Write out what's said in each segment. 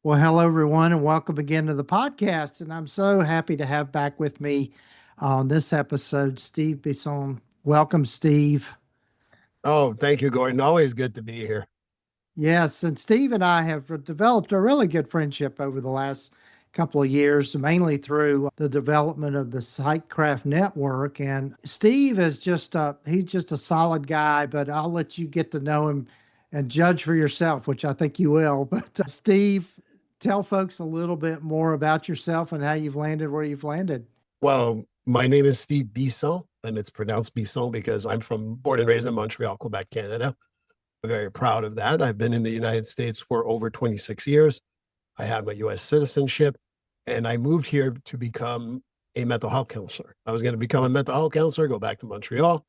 Well, hello, everyone, and welcome again to the podcast. And I'm so happy to have back with me on this episode, Steve Bisson. Welcome, Steve. Oh, thank you, Gordon. Always good to be here. Yes, and Steve and I have developed a really good friendship over the last couple of years, mainly through the development of the Sightcraft Network. And Steve is he's just a solid guy, but I'll let you get to know him and judge for yourself, which I think you will. But Steve, tell folks a little bit more about yourself and how you've landed where you've landed. Well, my name is Steve Bisson, and it's pronounced Bisson because I'm born and raised in Montreal, Quebec, Canada. I'm very proud of that. I've been in the United States for over 26 years. I have my U.S. citizenship, and I moved here to become a mental health counselor. I was going to become a mental health counselor, go back to Montreal.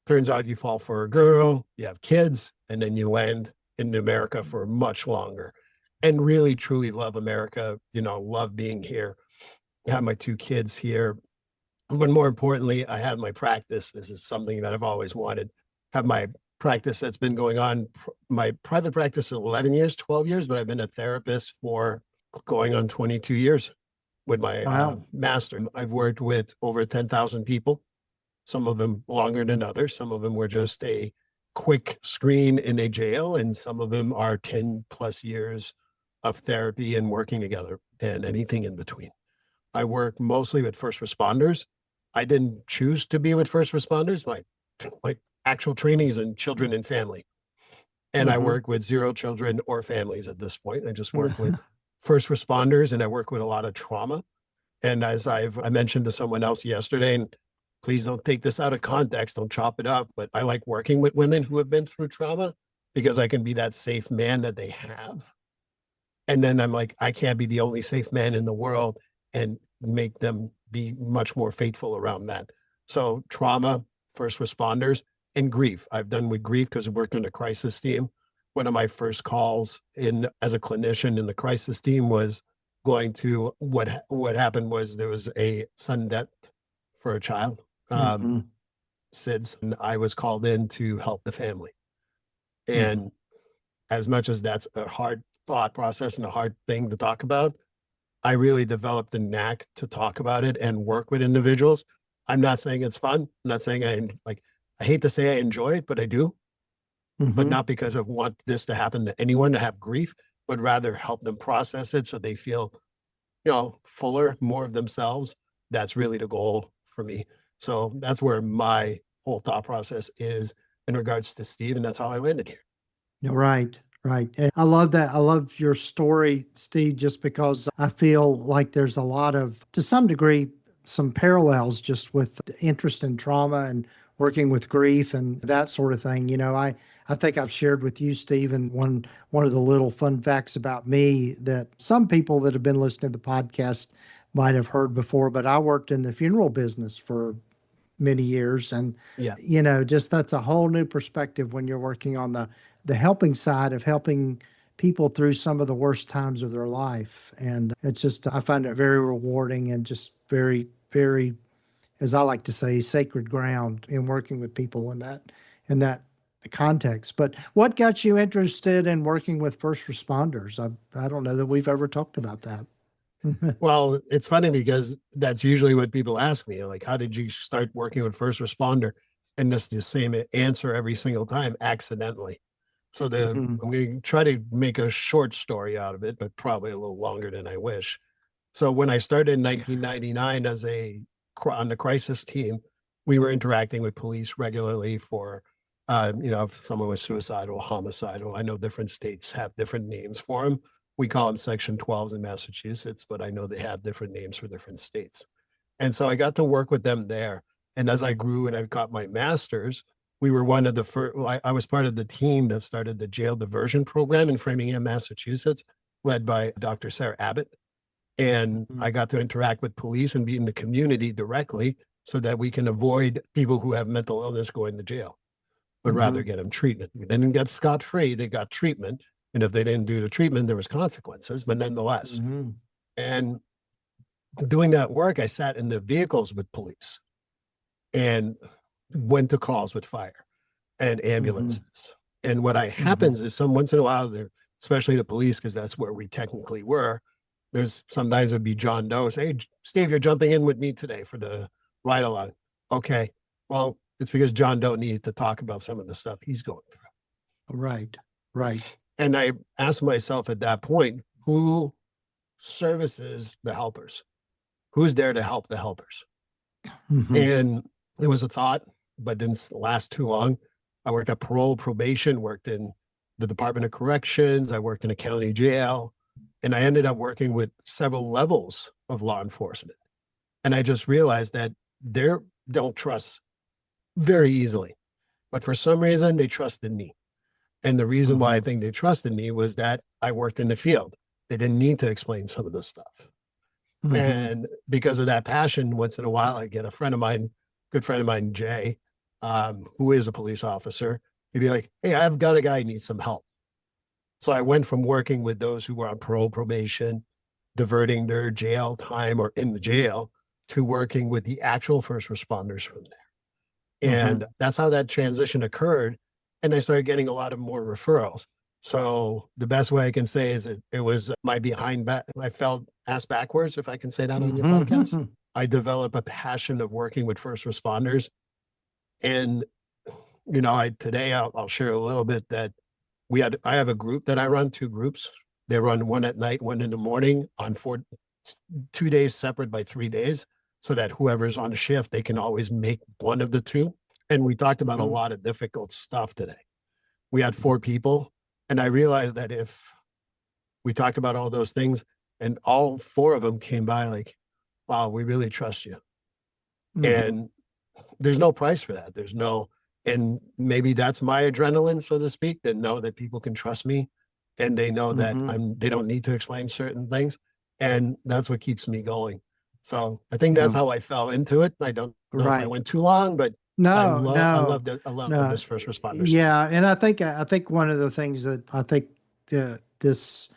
Turns out you fall for a girl, you have kids, and then you land in America for much longer and really, truly love America, love being here. I have my two kids here. But more importantly, I have my practice. This is something that I've always wanted. Have my practice that's been going on. My private practice is 11 years, 12 years, but I've been a therapist for going on 22 years with my Wow. master. I've worked with over 10,000 people, some of them longer than others. Some of them were just a quick screen in a jail, and some of them are 10 plus years of therapy and working together and anything in between. I work mostly with first responders. I didn't choose to be with first responders. My actual training is in children and family. And I Hmm. work with zero children or families at this point. I just work with first responders, and I work with a lot of trauma. And as I mentioned to someone else yesterday, and please don't take this out of context, don't chop it up, but I like working with women who have been through trauma because I can be that safe man that they have. And then I'm like, I can't be the only safe man in the world and make them be much more faithful around that. So trauma, first responders, and grief. I've done with grief because I worked in a crisis team. One of my first calls in as a clinician in the crisis team was going to what happened was there was a sudden death for a child, Hmm. SIDS, and I was called in to help the family. Hmm. And as much as that's a hard thought process and a hard thing to talk about, I really developed the knack to talk about it and work with individuals. I'm not saying it's fun. I'm not saying I hate to say I enjoy it, but I do, but Hmm. not because I want this to happen to anyone to have grief, but rather help them process it so they feel, fuller, more of themselves. That's really the goal for me. So that's where my whole thought process is in regards to Steve. And that's how I landed here. Right, right. And I love that. I love your story, Steve, just because I feel like there's a lot of, to some degree, some parallels just with the interest in trauma and working with grief and that sort of thing. I think I've shared with you, Steve, and one of the little fun facts about me that some people that have been listening to the podcast might have heard before, but I worked in the funeral business for many years. And, Yeah. just that's a whole new perspective when you're working on the helping side of helping people through some of the worst times of their life. And it's just, I find it very rewarding and just very, very, as I like to say, sacred ground in working with people in that context. But what got you interested in working with first responders? I don't know that we've ever talked about that. Well, it's funny because that's usually what people ask me, like, how did you start working with first responder? And that's the same answer every single time, accidentally. So Mhm. I'm going to try to make a short story out of it, but probably a little longer than I wish. So when I started in 1999 on the crisis team, we were interacting with police regularly for, if someone was suicidal, homicidal. I know different states have different names for them. We call them Section 12s in Massachusetts, but I know they have different names for different states. And so I got to work with them there. And as I grew and I got my master's, we were one of the first, I was part of the team that started the jail diversion program in Framingham, Massachusetts, led by Dr. Sarah Abbott. And I got to interact with police and be in the community directly so that we can avoid people who have mental illness going to jail, but rather Mhm. get them treatment. They didn't get scot-free, they got treatment. And if they didn't do the treatment, there was consequences, but nonetheless. Mhm. And doing that work, I sat in the vehicles with police and went to calls with fire and Mhm. ambulances. And what Mhm. happens is some once in a while especially the police, because that's where we technically were. There's sometimes it'd be John Doe say, "Hey, Steve, you're jumping in with me today for the ride along." Okay. Well, it's because John Doe needed to talk about some of the stuff he's going through. Right. Right. And I asked myself at that point, who services the helpers? Who's there to help the helpers? Mm-hmm. And it was a thought, but didn't last too long. I worked at parole, probation, worked in the Department of Corrections. I worked in a county jail, and I ended up working with several levels of law enforcement. And I just realized that they don't trust very easily, but for some reason they trusted me. And the reason why I think they trusted me was that I worked in the field. They didn't need to explain some of this stuff. Mm-hmm. And because of that passion, once in a while, I get a friend of mine, good friend of mine, Jay, who is a police officer. He'd be like, "Hey, I've got a guy who needs some help." So I went from working with those who were on parole, probation, diverting their jail time or in the jail, to working with the actual first responders from there. And that's how that transition occurred. And I started getting a lot of more referrals. So the best way I can say is it was my behind back. I felt ass backwards, if I can say that on your podcast. I developed a passion of working with first responders. And, today I'll share a little bit that I have a group that I run, 2 groups. They run one at night, one in the morning on 2 days separate by 3 days, so that whoever's on shift, they can always make one of the 2. And we talked about a lot of difficult stuff today. We had 4 people, and I realized that if we talked about all those things and all 4 of them came by like, "Wow, we really trust you." And there's no price for that. And maybe that's my adrenaline, so to speak, that know that people can trust me and they know that they don't need to explain certain things. And that's what keeps me going. So I think that's how I fell into it. I don't know if I went too long, but I love this first responder stuff. Yeah, and I think one of the things that I think this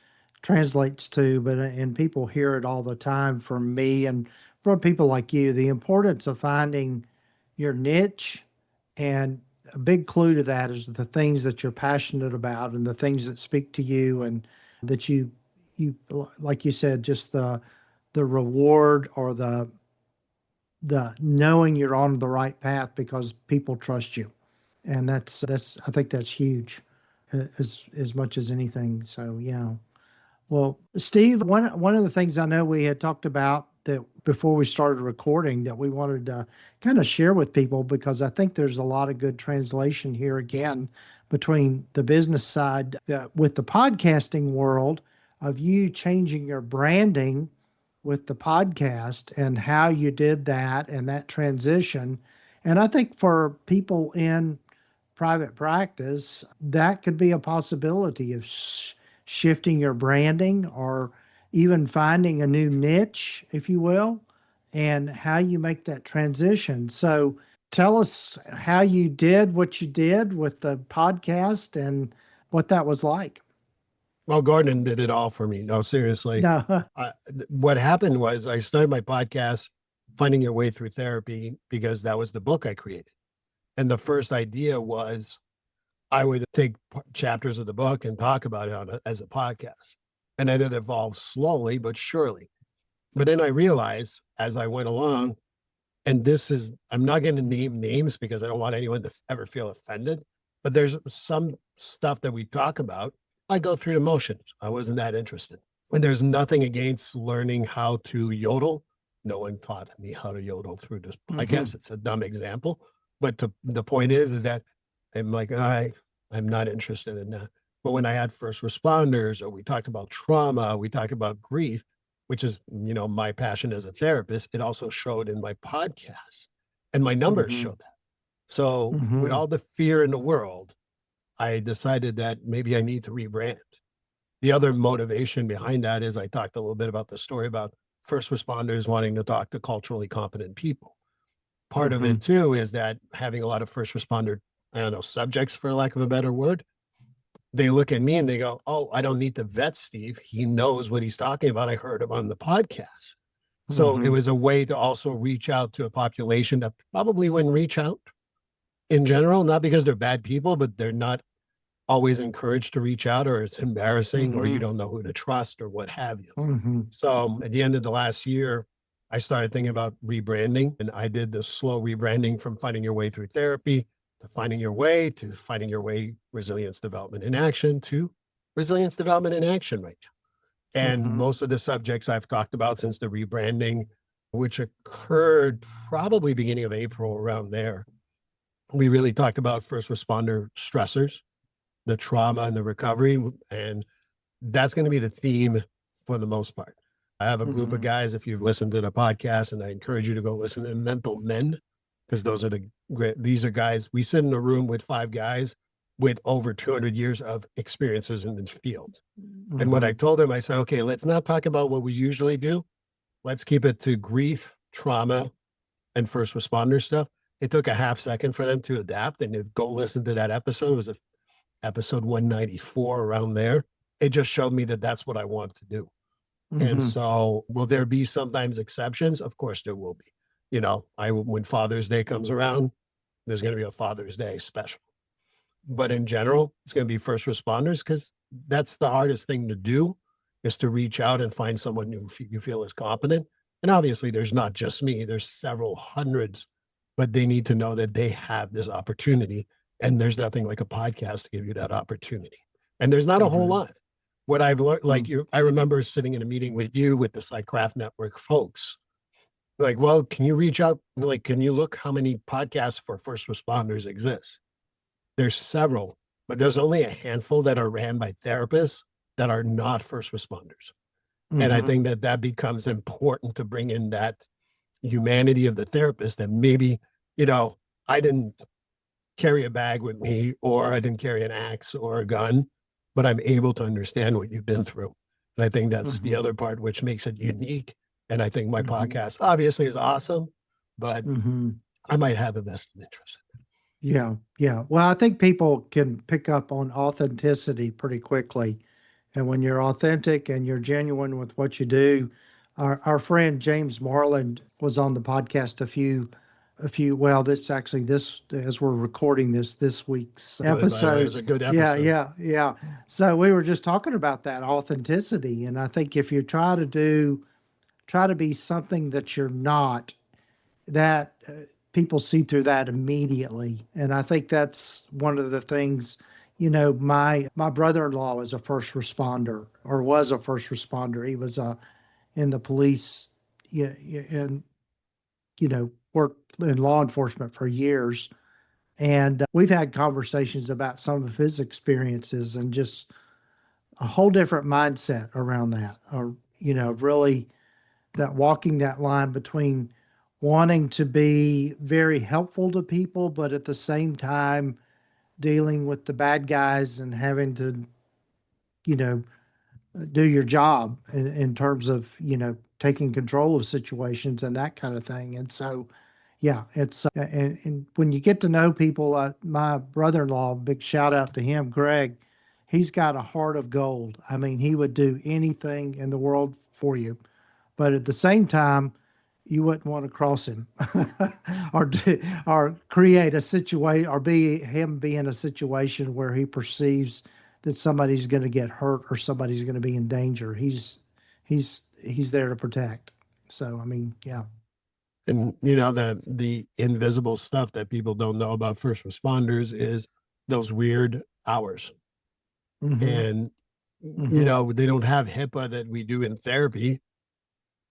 translates to, and people hear it all the time from me and from people like you, the importance of finding your niche, and a big clue to that is the things that you're passionate about and the things that speak to you, and that you like you said, just the reward or the knowing you're on the right path because people trust you. And that's I think that's huge, as much as anything. So yeah. Well, Steve, one of the things I know we had talked about that before we started recording that we wanted to kind of share with people, because I think there's a lot of good translation here again between the business side with the podcasting world, of you changing your branding with the podcast and how you did that and that transition. And I think for people in private practice, that could be a possibility of shifting your branding, or even finding a new niche, if you will, and how you make that transition. So tell us how you did what you did with the podcast and what that was like. Well, Gordon did it all for me. No, seriously. No. What happened was I started my podcast, Finding Your Way Through Therapy, because that was the book I created. And the first idea was I would take chapters of the book and talk about it as a podcast. And then it evolved slowly but surely. But then I realized as I went along, and I'm not going to name names because I don't want anyone to ever feel offended, but there's some stuff that we talk about. I go through the motions. I wasn't that interested. And there's nothing against learning how to yodel. No one taught me how to yodel through this podcast. It's a dumb example. But the point is that I'm like, I'm not interested in that. But when I had first responders, or we talked about trauma, we talked about grief, which is, my passion as a therapist, it also showed in my podcast, and my numbers showed that. So with all the fear in the world, I decided that maybe I need to rebrand. The other motivation behind that is I talked a little bit about the story about first responders wanting to talk to culturally competent people. Part of it too is that having a lot of first responder, subjects, for lack of a better word, they look at me and they go, "Oh, I don't need to vet Steve. He knows what he's talking about. I heard him on the podcast." So it was a way to also reach out to a population that probably wouldn't reach out in general, not because they're bad people, but they're not always encouraged to reach out, or it's embarrassing, or you Mm-hmm. don't know who to trust, or what have you. Mm-hmm. So at the end of the last year, I started thinking about rebranding, and I did this slow rebranding from finding your way through therapy to finding your way to finding your way resilience development in action to resilience development in action right now. And Mm-hmm. most of the subjects I've talked about since the rebranding, which occurred probably beginning of April, around there, we really talked about first responder stressors, the trauma and the recovery. And that's going to be the theme for the most part. I have a group of Mm-hmm. guys, if you've listened to the podcast, and I encourage you to go listen to Mental Men, because those are these are guys, we sit in a room with 5 guys with over 200 years of experiences in this field. And what Mm-hmm. I told them, I said, okay, let's not talk about what we usually do. Let's keep it to grief, trauma, and first responder stuff. It took a half second for them to adapt, and if go listen to that episode. It was episode 194, around there. It just showed me that that's what I want to do. And Mm-hmm. so, will there be sometimes exceptions? Of course, there will be. When Father's Day comes around, there's going to be a Father's Day special. But in general, it's going to be first responders, because that's the hardest thing to do, is to reach out and find someone who you feel is competent. And obviously, there's not just me, there's several hundreds, but they need to know that they have this opportunity. And there's nothing like a podcast to give you that opportunity. And there's not a whole Mm-hmm. lot. What I've learned, I remember sitting in a meeting with you with the Psycraft Network folks. Like, well, can you reach out? Like, can you look how many podcasts for first responders exist? There's several, but there's only a handful that are ran by therapists that are not first responders. And I Mm-hmm. think that that becomes important to bring in that humanity of the therapist. And maybe, I didn't carry a bag with me, or I didn't carry an axe or a gun, but I'm able to understand what you've been through. And I think that's the Mm-hmm. other part which makes it unique. And I think my Mm-hmm. podcast obviously is awesome, but Mm-hmm. I might have a vested interest. Yeah, yeah. Well, I think people can pick up on authenticity pretty quickly. And when you're authentic and you're genuine with what you do, our friend James Marland was on the podcast well, this actually this as we're recording this week's Good, by the way, episode. it's a good Yeah, episode. yeah, yeah. So we were just talking about that authenticity. And I think if you try to be something that you're not, that people see through that immediately. And I think that's one of the things, my brother-in-law is a first responder, or was a first responder. He was in the police, yeah, and worked in law enforcement for years. And we've had conversations about some of his experiences and just a whole different mindset around that, or really that walking that line between wanting to be very helpful to people, but at the same time dealing with the bad guys and having to, you know, do your job in terms of, taking control of situations and that kind of thing. And so, yeah, and when you get to know people, my brother-in-law, big shout out to him, Greg, he's got a heart of gold. I mean, he would do anything in the world for you, but at the same time, you wouldn't want to cross him or create a situation or be in a situation where he perceives that somebody's going to get hurt or somebody's going to be in danger. He's there to protect. So I mean, yeah. And the invisible stuff that people don't know about first responders is those weird hours. Mm-hmm. And Mm-hmm. they don't have HIPAA that we do in therapy,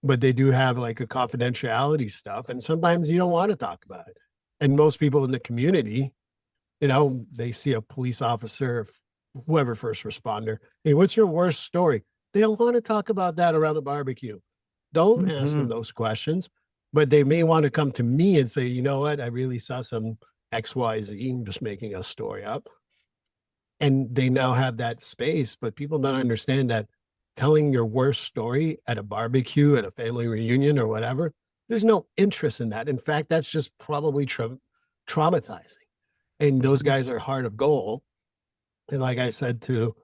but they do have like a confidentiality stuff. And sometimes you don't want to talk about it. And most people in the community, they see a police officer, whoever first responder. Hey, what's your worst story? They don't want to talk about that around the barbecue. Don't ask them Mm-hmm. those questions, but they may want to come to me and say, you know what? I really saw some XYZ. I'm just making a story up. And they now have that space, but people don't understand that telling your worst story at a barbecue, at a family reunion or whatever, there's no interest in that. In fact, that's just probably traumatizing. And those Mm-hmm. guys are heart of gold. And like I said to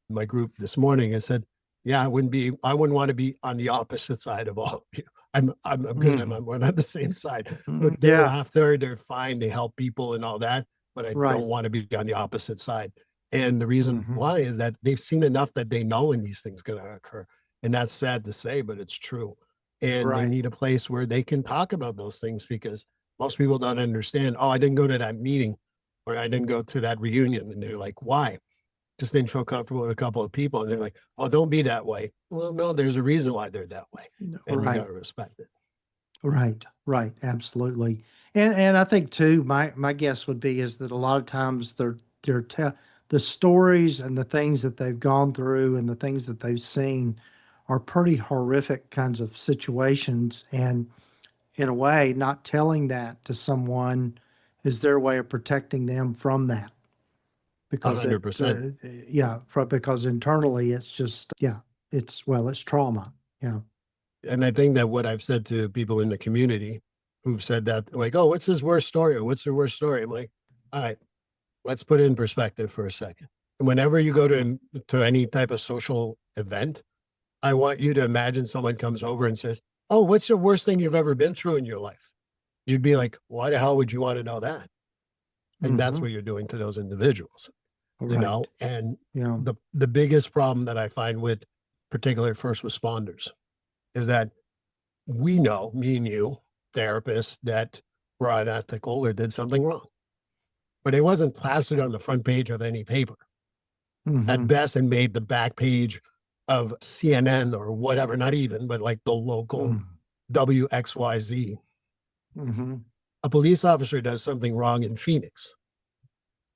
my group this morning, I said, yeah, I wouldn't want to be on the opposite side of all of you. I'm good. Mm-hmm. We're on the same side. Mm-hmm. Look, they're Yeah. laughter, they're fine, they help people and all that, but I Right. don't want to be on the opposite side. And the reason Hmm. why is that they've seen enough that they know when these things going to occur. And that's sad to say, but it's true. And they Right. need a place where they can talk about those things, because most people don't understand. Oh, I didn't go to that meeting, or I didn't go to that reunion. And they're like, why? Just didn't feel comfortable with a couple of people. And they're like, oh, don't be that way. Well, no, there's a reason why they're that way. And you got Right. to respect it. Right. Right. Absolutely. And I think too, my guess would be is that a lot of times the stories and the things that they've gone through and the things that they've seen are pretty horrific kinds of situations. And in a way, not telling that to someone is their way of protecting them from that, because it, 100%. yeah, because internally it's just, yeah, it's trauma. Yeah. And I think that what I've said to people in the community who've said that, like, oh, what's his worst story? Or what's their worst story? I'm like, all right, let's put it in perspective for a second. Whenever you go to any type of social event, I want you to imagine someone comes over and says, oh, what's the worst thing you've ever been through in your life? You'd be like, why the hell would you want to know that? And that's Hmm. what you're doing to those individuals, you know? Right. And Yeah. the biggest problem that I find with particular first responders is that we know, me and you, therapists, that were unethical or did something wrong, but it wasn't plastered on the front page of any paper. At Hmm. best, and made the back page of CNN or whatever, not even, but like the local WXYZ. Hmm. A police officer does something wrong in Phoenix.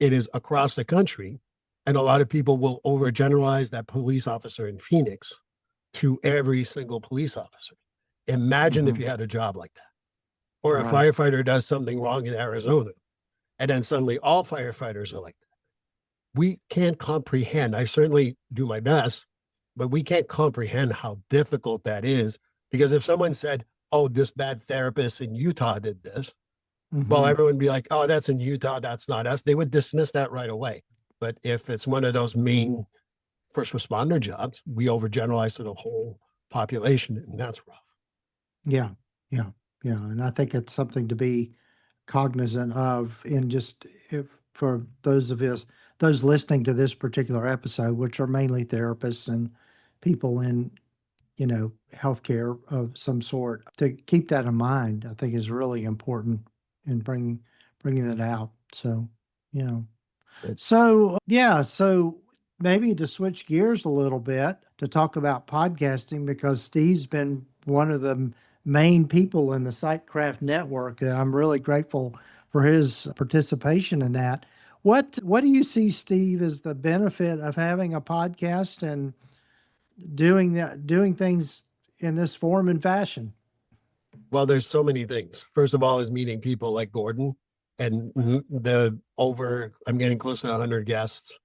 It is across the country. And a lot of people will overgeneralize that police officer in Phoenix to every single police officer. Imagine if Hmm. you had a job like that. Or a Right. firefighter does something wrong in Arizona, and then suddenly all firefighters are like that. We can't comprehend. I certainly do my best, but we can't comprehend how difficult that is. Because if someone said, oh, this bad therapist in Utah did this, well, Hmm. everyone would be like, oh, that's in Utah. That's not us. They would dismiss that right away. But if it's one of those main first responder jobs, we overgeneralize to the whole population, and that's rough. Yeah. Yeah. Yeah. And I think it's something to be cognizant of, in just if, for those of us, those listening to this particular episode, which are mainly therapists and people in, healthcare of some sort, to keep that in mind, I think is really important in bringing that out. So, yeah. So, yeah, so maybe to switch gears a little bit to talk about podcasting, because Steve's been one of the main people in the Sightcraft network, and I'm really grateful for his participation in that. What do you see, Steve, as the benefit of having a podcast and doing things in this form and fashion? Well, there's so many things. First of all, is meeting people like Gordon, and I'm getting close to 100 guests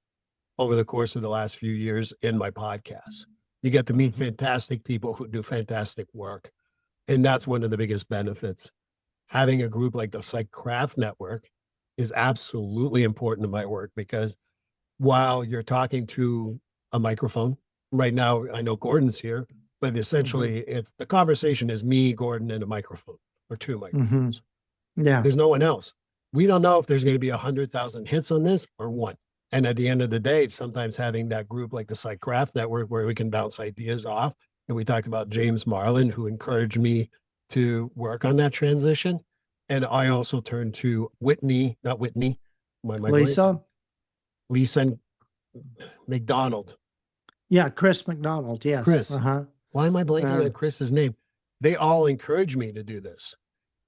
over the course of the last few years in my podcast. You get to meet Hmm. fantastic people who do fantastic work. And that's one of the biggest benefits. Having a group like the Psych Craft Network is absolutely important to my work, because while you're talking to a microphone, right now, I know Gordon's here, but Hmm. essentially the conversation is me, Gordon, and a microphone, or two Hmm. microphones. Yeah. There's no one else. We don't know if there's going to be 100,000 hits on this or one. And at the end of the day, sometimes having that group like the Psych Craft Network where we can bounce ideas off. And we talked about James Marlin, who encouraged me to work on that transition. And I also turned to Whitney, not Whitney, why am I blanking? Lisa? Lisa McDonald, Yeah, Chris McDonald. Yes. Chris. Uh-huh. Why am I blanking Uh, on Chris's name? They all encourage me to do this,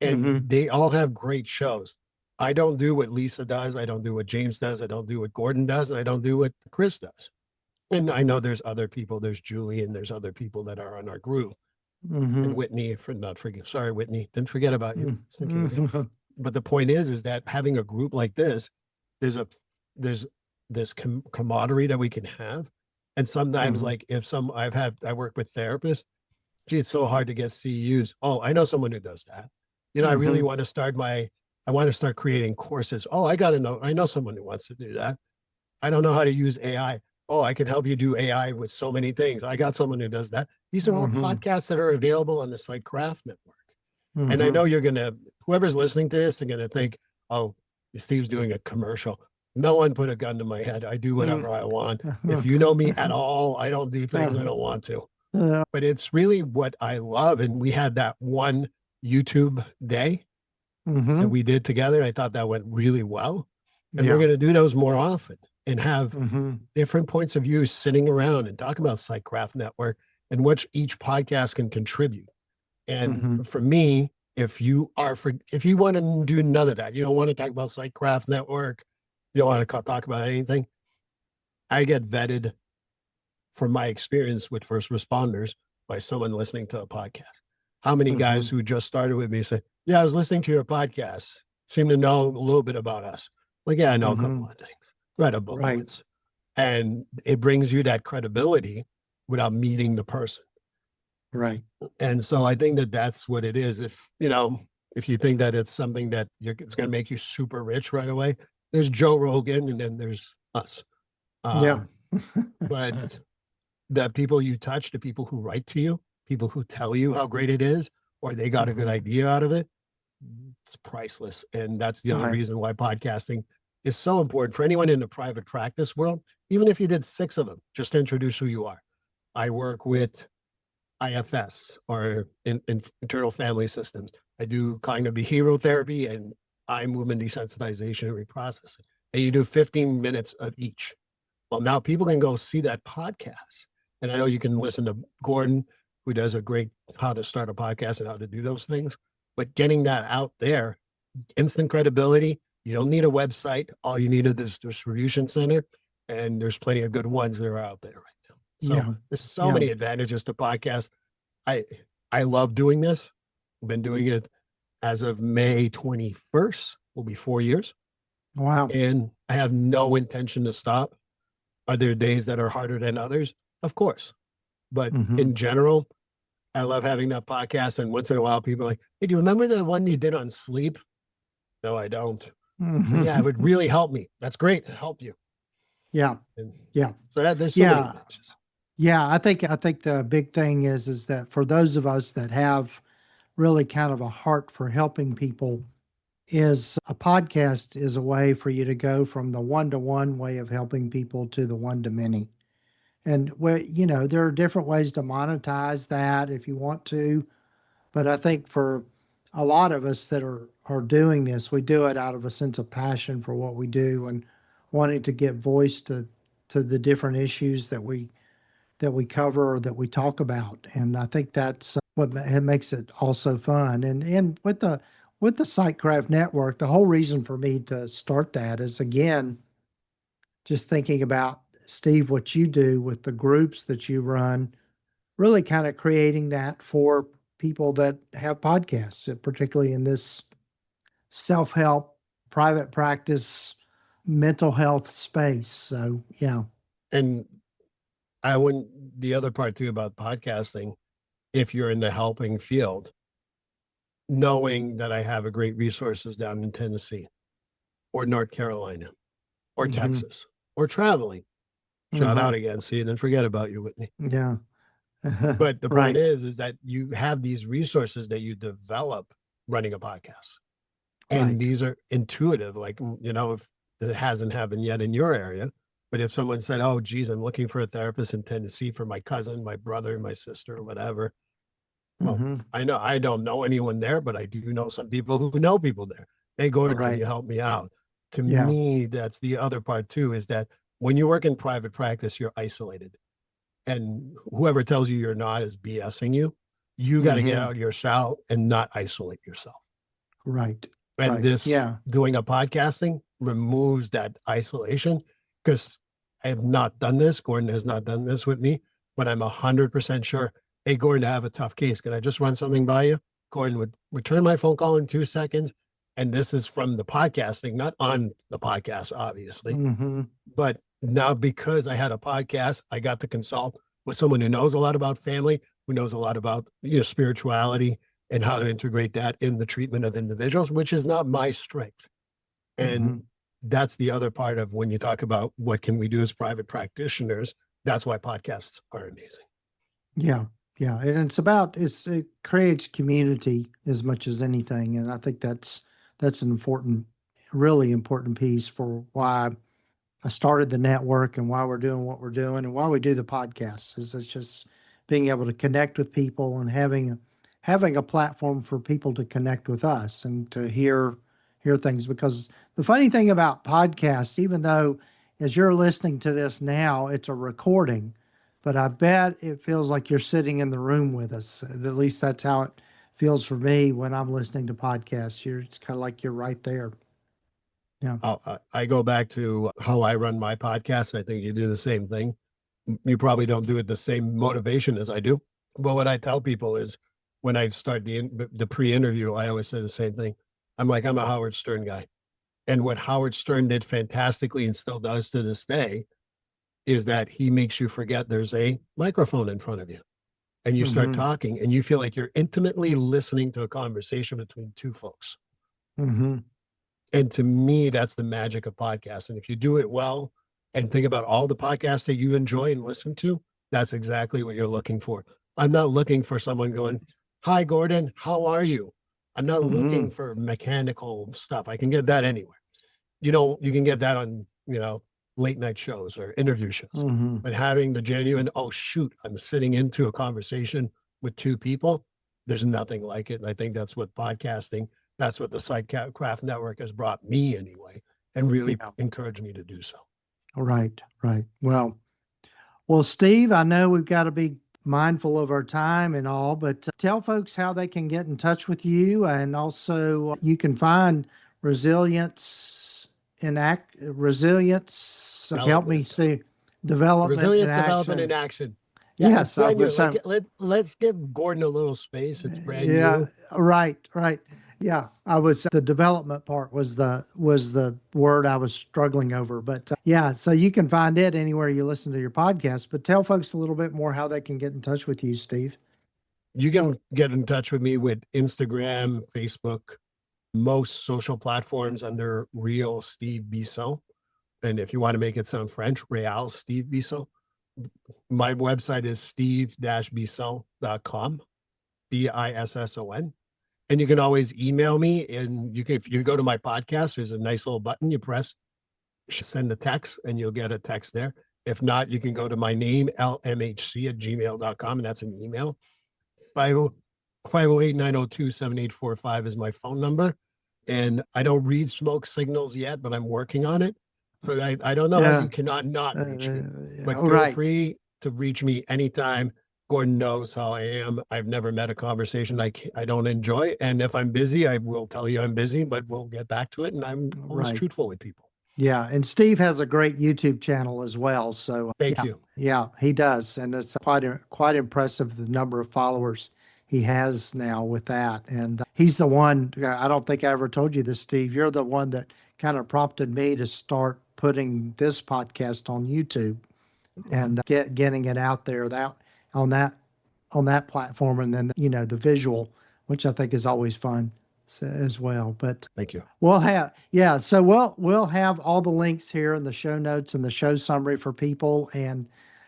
and hmm. they all have great shows. I don't do what Lisa does. I don't do what James does. I don't do what Gordon does. And I don't do what Chris does. And I know there's other people. There's Julie, and there's other people that are on our group. And Hmm. Whitney, for not forget, sorry, Whitney, didn't forget about you. I was thinking of you. Hmm. But the point is that having a group like this, there's a there's this camaraderie that we can have. And sometimes, Hmm. like if some I work with therapists. Gee, it's so hard to get CEUs. Oh, I know someone who does that. You know, I really Hmm. want to I want to start creating courses. Oh, I know someone who wants to do that. I don't know how to use AI. Oh, I can help you do AI with so many things. I got someone who does that. These are all Hmm. podcasts that are available on the Site Craft Network. And I Hmm. know whoever's listening to this, they're going to think, oh, Steve's doing a commercial. No one put a gun to my head. I do Mm. whatever I want. If you know me at all, I don't do things I don't want to. But it's really what I love. And we had that one YouTube day that Mm-hmm. we did together. I thought that went really well. And we're Yeah. going to do those more often and have Mm-hmm. different points of view sitting around and talk about Psychcraft Network and what each podcast can contribute. And Mm-hmm. for me, if you want to do none of that, you don't want to talk about Psychcraft Network, you don't want to talk about anything, I get vetted from my experience with first responders by someone listening to a podcast. How many Mm-hmm. guys who just started with me say, "Yeah, I was listening to your podcast, seem to know a little bit about us." Like, yeah, I know a Mm-hmm. couple of things, read a book Right. once. And it brings you that credibility without meeting the person. Right. And so I think that that's what it is. If you think that it's something that it's going to make you super rich right away, there's Joe Rogan and then there's us. Yeah. Um, but the people you touch, the people who write to you, people who tell you how great it is, or they got a good Mm-hmm. idea out of it, it's priceless. And that's the other Right. reason why podcasting is so important for anyone in the private practice world. Even if you did 6 of them, just to introduce who you are. I work with IFS, or in internal family systems. I do cognitive behavioral therapy and eye movement desensitization and reprocessing. And you do 15 minutes of each. Well, now people can go see that podcast. And I know you can listen to Gordon, who does a great how to start a podcast and how to do those things. But getting that out there, instant credibility. You don't need a website. All you need is this distribution center. And there's plenty of good ones that are out there right now. So Yeah. there's so Yeah. many advantages to podcasts. I I love doing this. I've been doing it as of May 21st, will be 4 years. Wow. And I have no intention to stop. Are there days that are harder than others? Of course. But Mm-hmm. in general, I love having that podcast. And once in a while, people are like, "Hey, do you remember the one you did on sleep?" No, I don't. But yeah, it would Mm-hmm. really help me. That's great. Help you. Yeah. And Yeah. so there's so many Yeah. advantages. Yeah. I think the big thing is that for those of us that have really kind of a heart for helping people, is a podcast is a way for you to go from the one-to-one way of helping people to the one-to-many. And where, there are different ways to monetize that if you want to. But I think for a lot of us that are doing this, we do it out of a sense of passion for what we do and wanting to get voice to the different issues that we cover or that we talk about. And I think that's what makes it also fun. And with the Sightcraft Network, the whole reason for me to start that is, again, just thinking about, Steve, what you do with the groups that you run, really kind of creating that for people that have podcasts, particularly in this self-help, private practice, mental health space. So yeah. And I wouldn't, the other part too about podcasting, if you're in the helping field, knowing that I have a great resources down in Tennessee or North Carolina or Hmm. Texas or traveling. Shout Hmm. out again. See, didn't forget about you, Whitney. Yeah. But the point Right. is that you have these resources that you develop running a podcast. And Right. these are intuitive, like, if it hasn't happened yet in your area, but if someone said, "Oh, geez, I'm looking for a therapist in Tennessee for my cousin, my brother, my sister, or whatever." Well, Hmm. I don't know anyone there, but I do know some people who know people there. Hey, Gordon, can Right. you help me out? To Yeah. me, that's the other part too, is that when you work in private practice, you're isolated. And whoever tells you you're not is BSing you. You got to get Hmm. out of your shell and not isolate yourself. Right. And Right. this Yeah. doing a podcasting removes that isolation, because I have not done this. Gordon has not done this with me, but I'm 100% sure. Hey, Gordon, I have a tough case. Can I just run something by you? Gordon would return my phone call in 2 seconds. And this is from the podcasting, not on the podcast, obviously. Hmm. But now, because I had a podcast, I got to consult with someone who knows a lot about family, who knows a lot about spirituality and how to integrate that in the treatment of individuals, which is not my strength. Hmm. And that's the other part of when you talk about what can we do as private practitioners. That's why podcasts are amazing. Yeah. Yeah. And it creates community as much as anything. And I think that's an important, really important piece for why. I started the network and why we're doing what we're doing and why we do the podcast is it's just being able to connect with people and having a platform for people to connect with us and to hear things. Because the funny thing about podcasts, even though as you're listening to this now, it's a recording, but I bet it feels like you're sitting in the room with us. At least that's how it feels for me when I'm listening to podcasts. It's kind of like you're right there. Yeah. I go back to how I run my podcast. I think you do the same thing. You probably don't do it the same motivation as I do. But what I tell people is when I start the pre-interview, I always say the same thing. I'm like, I'm a Howard Stern guy. And what Howard Stern did fantastically and still does to this day is that he makes you forget there's a microphone in front of you. And you start Mm-hmm. talking and you feel like you're intimately listening to a conversation between two folks. Mm-hmm. And to me, that's the magic of podcasts. And if you do it well and think about all the podcasts that you enjoy and listen to, that's exactly what you're looking for. I'm not looking for someone going, "Hi, Gordon, how are you?" I'm not Mm-hmm. looking for mechanical stuff. I can get that anywhere. You can get that on, late night shows or interview shows. Mm-hmm. But having the genuine, oh, shoot, I'm sitting into a conversation with two people, there's nothing like it. And I think that's what podcasting, that's what the Sidecraft Network has brought me anyway, and really Yeah. encouraged me to do so. Right. Right. Well, Steve, I know we've got to be mindful of our time and all, but tell folks how they can get in touch with you, and also you can find resilience. Help me Development. see development in Resilience, development, and action. action. Yeah, it's Yes, I brand new. was. Let's give Gordon a little space. It's brand Yeah, new. right, right. Yeah, I was the development part was the word I was struggling over, but yeah, so you can find it anywhere you listen to your podcast. But tell folks a little bit more how they can get in touch with you, Steve. You can get in touch with me with Instagram, Facebook, most social platforms under Real Steve Bisson. And if you want to make it sound French, Real Steve Bisson. My website is steve-bisson.com, Bisson. And you can always email me. And if you go to my podcast, there's a nice little button you press, send a text, and you'll get a text there. If not, you can go to my name, lmhc@gmail.com, and that's an email. 508-902-7845 is my phone number. And I don't read smoke signals yet, but I'm working on it. So I don't know how Yeah, you cannot not reach me, but all feel right, free to reach me anytime. Gordon knows how I am. I've never met a conversation I don't enjoy. And if I'm busy, I will tell you I'm busy, but we'll get back to it. And I'm always right. truthful with people. Yeah, and Steve has a great YouTube channel as well. So Thank yeah, you. yeah, he does, and it's quite impressive the number of followers he has now with that. And he's the one. I don't think I ever told you this, Steve. You're the one that kind of prompted me to start putting this podcast on YouTube and getting it out there that on that on that platform, and then the visual, which I think is always fun as well. But Thank you. we'll have, yeah. So we'll have all the links here in the show notes and the show summary for people, and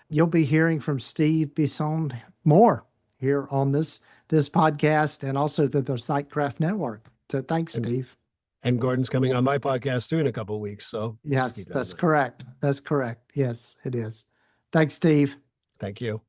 you'll be hearing from Steve Bisson more here on this podcast and also through the Sightcraft Network. So thanks, And, Steve. and Gordon's coming on my podcast too in a couple of weeks. So just Yes, keep that in that's mind. correct. That's correct. Yes, it is. Thanks, Steve. Thank you.